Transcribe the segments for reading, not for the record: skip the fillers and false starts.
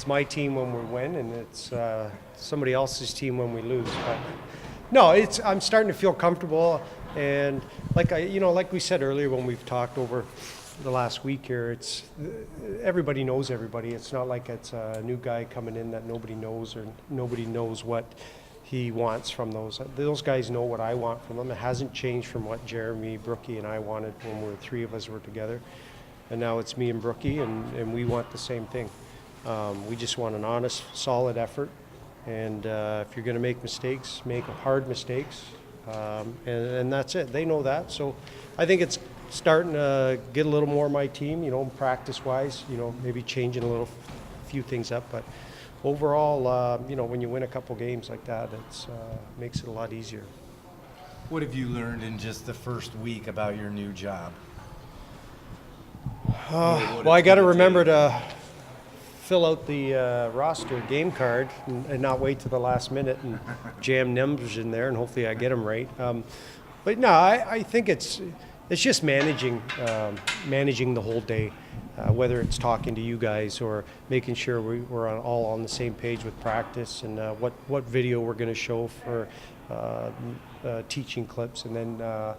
it's my team when we win, and it's somebody else's team when we lose. But no, I'm starting to feel comfortable, and like like we said earlier when we've talked over the last week here, it's everybody knows everybody. It's not like it's a new guy coming in that nobody knows, or nobody knows what he wants from those. Those guys know what I want from them. It hasn't changed from what Jeremy, Brookie, and I wanted when three of us were together. And now it's me and Brookie, and we want the same thing. We just want an honest, solid effort. And if you're going to make mistakes, make hard mistakes. And that's it. They know that. So I think it's starting to get a little more my team, practice-wise, maybe changing a few things up. But overall, when you win a couple games like that, it makes it a lot easier. What have you learned in just the first week about your new job? Well, I got to remember to fill out the roster game card and not wait to the last minute and jam numbers in there, and hopefully I get them right. But no, I think it's just managing the whole day, whether it's talking to you guys or making sure we're all on the same page with practice and what video we're going to show for teaching clips. And then,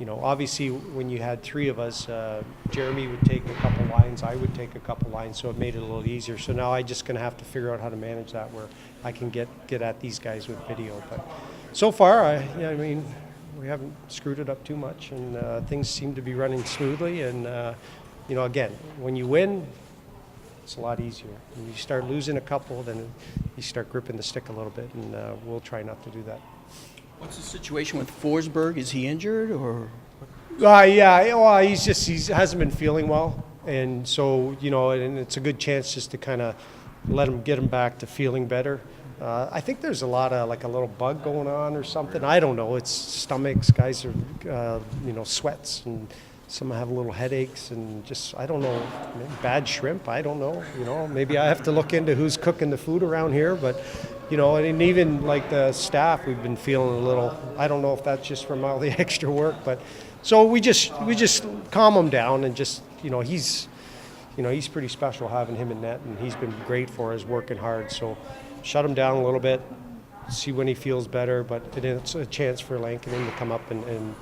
obviously when you had three of us, Jeremy would take a couple lines, I would take a couple lines, so it made it a little easier. So now I'm just going to have to figure out how to manage that where I can get at these guys with video. But so far, we haven't screwed it up too much, and things seem to be running smoothly. And again, when you win, it's a lot easier. When you start losing a couple, then you start gripping the stick a little bit, and we'll try not to do that. What's the situation with Forsberg? Is he injured or? Yeah, well, he hasn't been feeling well, and so and it's a good chance just to kind of get him back to feeling better. I think there's a lot of like a little bug going on or something. I don't know. It's stomachs. Guys are sweats, and some have little headaches, and just I don't know, bad shrimp. I don't know. Maybe I have to look into who's cooking the food around here, but. And even like the staff, we've been feeling a little. I don't know if that's just from all the extra work, but so we just calm him down and just he's pretty special having him in net, and he's been great for us, working hard. So shut him down a little bit, see when he feels better, but it's a chance for Lankinen to come up and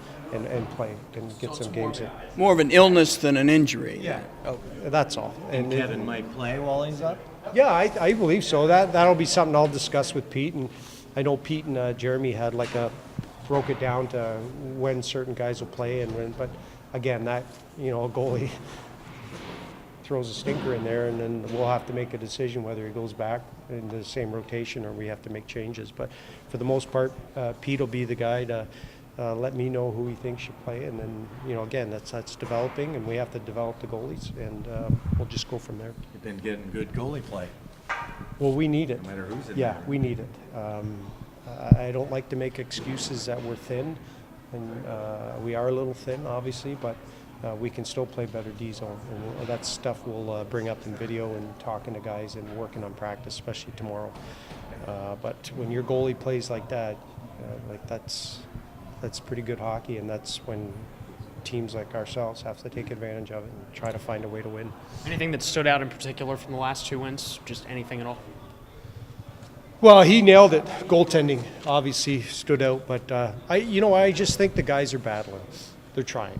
play and get some games in. More of an illness than an injury. Yeah, that's all. And Kevin might play while he's up? Yeah, I believe so. That'll be something I'll discuss with Pete, and I know Pete and Jeremy had broke it down to when certain guys will play and when. But again, that a goalie throws a stinker in there, and then we'll have to make a decision whether he goes back into the same rotation or we have to make changes. But for the most part, Pete will be the guy to let me know who he thinks should play, and then again that's developing, and we have to develop the goalies, and we'll just go from there. You've been getting good goalie play. Well, we need it. No matter who's in Yeah, there. we need it. I don't like to make excuses that we're thin, and we are a little thin, obviously, but we can still play better D zone, and that's stuff we'll bring up in video and talking to guys and working on practice, especially tomorrow. But when your goalie plays like that, that's pretty good hockey, and that's when teams like ourselves have to take advantage of it and try to find a way to win. Anything that stood out in particular from the last two wins? Just anything at all? Well, he nailed it. Goaltending obviously stood out, but I just think the guys are battling. They're trying.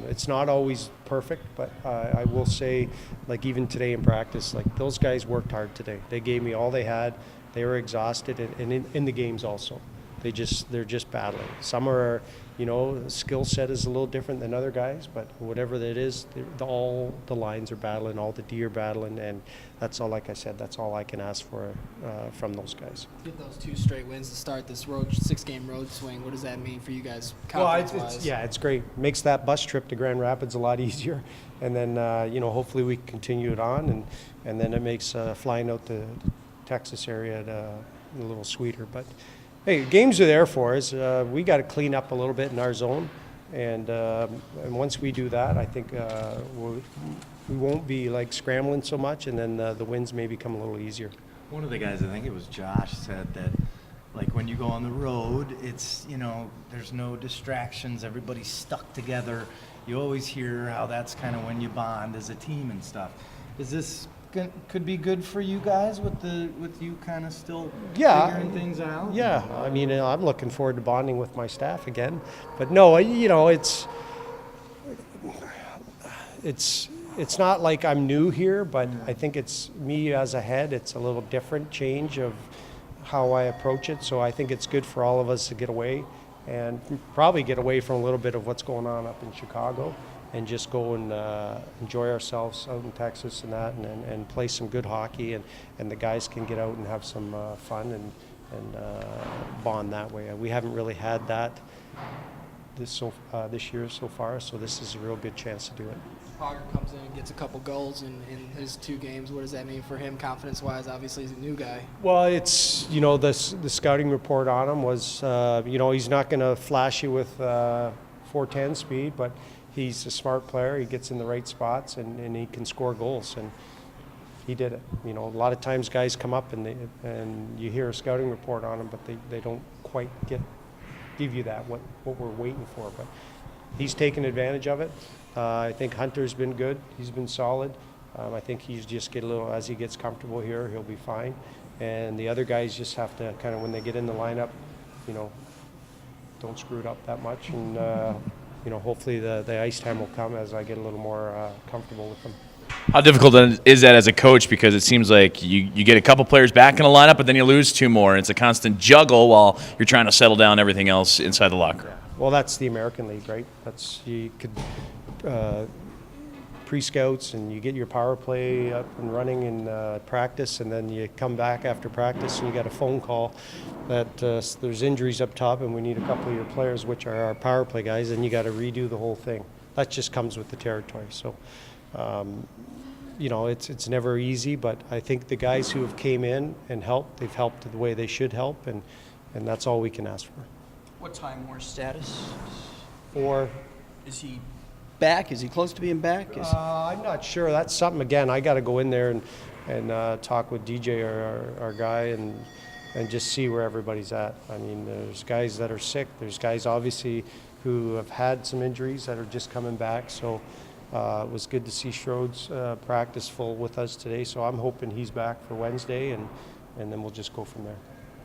It's not always perfect, but I will say, like even today in practice, like those guys worked hard today. They gave me all they had. They were exhausted, and in the games also. They're just battling. Some are, the skill set is a little different than other guys, but whatever that is, all the lines are battling, all the D are battling, and that's all. Like I said, that's all I can ask for from those guys. Get those 2 straight wins to start this 6-game road swing. What does that mean for you guys? Well, it's great. Makes that bus trip to Grand Rapids a lot easier, and then hopefully we can continue it on, and then it makes flying out to Texas area a little sweeter, but. Hey, games are there for us. We got to clean up a little bit in our zone, and once we do that, I think we won't be scrambling so much, and then the wins may become a little easier. One of the guys, I think it was Josh, said that when you go on the road, it's there's no distractions. Everybody's stuck together. You always hear how that's kind of when you bond as a team and stuff. Is this could be good for you guys with you kind of still Yeah. figuring things out? Yeah, I mean, I'm looking forward to bonding with my staff again. But no, it's not like I'm new here, but I think it's me as a head. It's a little different change of how I approach it. So I think it's good for all of us to get away and probably get away from a little bit of what's going on up in Chicago and just go and enjoy ourselves out in Texas and that, and play some good hockey, and the guys can get out and have some fun and bond that way. We haven't really had that this year so far, so this is a real good chance to do it. Hogger comes in and gets a couple goals in his 2 games. What does that mean for him confidence-wise? Obviously, he's a new guy. Well, it's, the scouting report on him was, he's not going to flash you with 410 speed, but he's a smart player. He gets in the right spots, and he can score goals, and he did it. A lot of times guys come up and you hear a scouting report on them, but they don't quite give you that, what we're waiting for. But he's taken advantage of it. I think Hunter's been good. He's been solid. I think he's just as he gets comfortable here, he'll be fine. And the other guys just have to kind of, when they get in the lineup, don't screw it up that much. And, hopefully the ice time will come as I get a little more comfortable with them. How difficult is that as a coach? Because it seems like you get a couple players back in a lineup, but then you lose 2 more. And it's a constant juggle while you're trying to settle down everything else inside the locker room. Well, that's the American League, right? You could pre-scouts and you get your power play up and running in practice, and then you come back after practice and you got a phone call that there's injuries up top and we need a couple of your players, which are our power play guys, and you got to redo the whole thing. That just comes with the territory. So, it's never easy, but I think the guys who have came in and helped, they've helped the way they should help, and that's all we can ask for. What Time Warner status? Or Is he back? Is he close to being back? I'm not sure. That's something, again, I got to go in there and talk with DJ, our guy, and just see where everybody's at. I mean, there's guys that are sick. There's guys, obviously, who have had some injuries that are just coming back. So it was good to see Schroed's practice full with us today. So I'm hoping he's back for Wednesday, and then we'll just go from there.